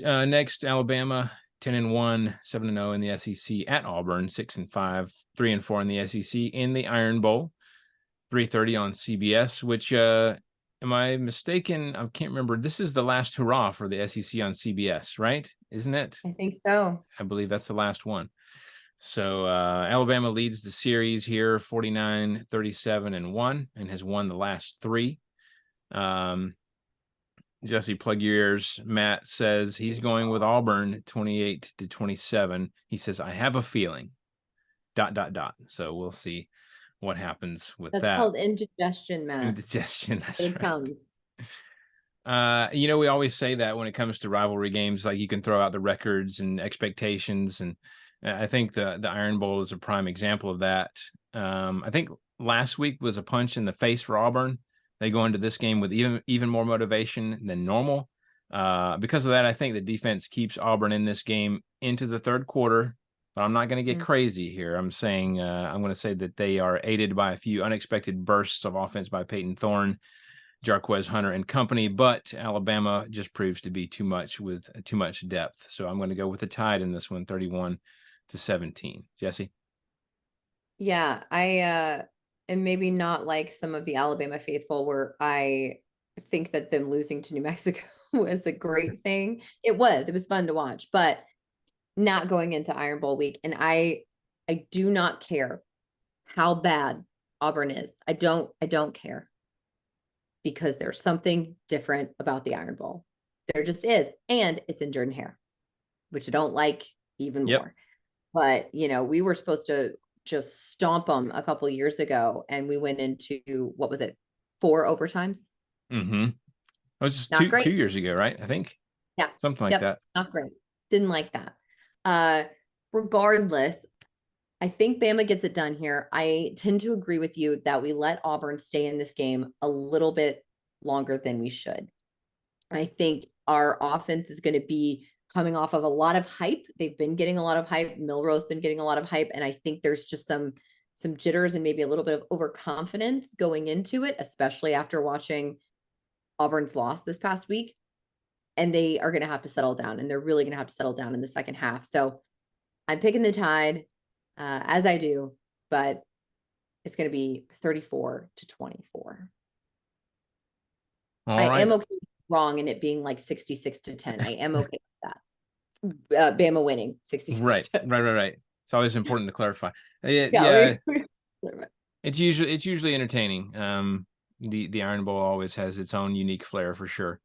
Next, Alabama 10-1, 7-0 in the SEC at Auburn, 6-5, 3-4 in the SEC in the Iron Bowl, 3:30 on CBS. Which, am I mistaken? I can't remember. This is the last hurrah for the SEC on CBS, right? Isn't it? I think so. I believe that's the last one. So Alabama leads the series here, 49-37-1, and has won the last three. Jesse, plug your ears. Matt says he's going with Auburn 28-27. He says, I have a feeling. ... So we'll see what happens with That's that. called indigestion, Matt. Indigestion. That's it right. comes. We always say that when it comes to rivalry games, like you can throw out the records and expectations. And I think the Iron Bowl is a prime example of that. I think last week was a punch in the face for Auburn. They go into this game with even more motivation than normal. Because of that, I think the defense keeps Auburn in this game into the third quarter. But I'm not going to get crazy here. I'm saying I'm going to say that they are aided by a few unexpected bursts of offense by Peyton Thorne, Jarquez Hunter, and company. But Alabama just proves to be too much with too much depth. So I'm going to go with the Tide in this one, 31-17. Jesse? Yeah, I and maybe not like some of the Alabama faithful where I think that them losing to New Mexico was a great thing. It was fun to watch, but not going into Iron Bowl week. And I do not care how bad Auburn is. I don't care, because there's something different about the Iron Bowl. There just is. And it's in Jordan-Hare, which I don't like even more. But, we were supposed to just stomp them a couple years ago, and we went into, what was it, 4 overtimes? It was just Not great. 2 years ago, right? I think. Yeah. Something like that. Not great. Didn't like that. Regardless, I think Bama gets it done here. I tend to agree with you that we let Auburn stay in this game a little bit longer than we should. I think our offense is going to be coming off of a lot of hype. They've been getting a lot of hype. Milrow's been getting a lot of hype. And I think there's just some jitters and maybe a little bit of overconfidence going into it, especially after watching Auburn's loss this past week. And they are going to have to settle down, and they're really going to have to settle down in the second half. So I'm picking the Tide, as I do, but it's going to be 34-24. I am okay wrong and it being like 66-10. I am okay with that. Bama winning 66. Right. It's always important to clarify. Yeah. It's usually entertaining. The Iron Bowl always has its own unique flair for sure.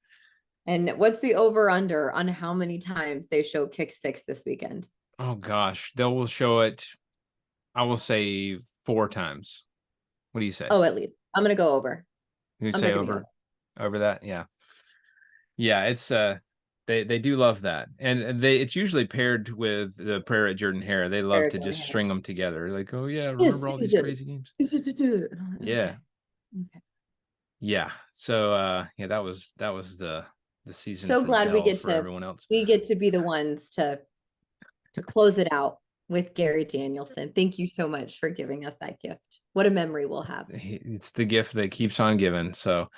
And what's the over under on how many times they show kick 6 this weekend? Oh gosh, they will show it, I will say 4 times. What do you say? Oh, at least. I'm going to go over. You say over that? Yeah. Yeah, it's they do love that. And it's usually paired with the prayer at Jordan-Hare. They love to just string them together. Like, oh yeah, remember all these crazy games? Yeah. Okay. Yeah. So that was the season. So glad we get for everyone else. We get to be the ones to close it out with Gary Danielson. Thank you so much for giving us that gift. What a memory we'll have. It's the gift that keeps on giving. So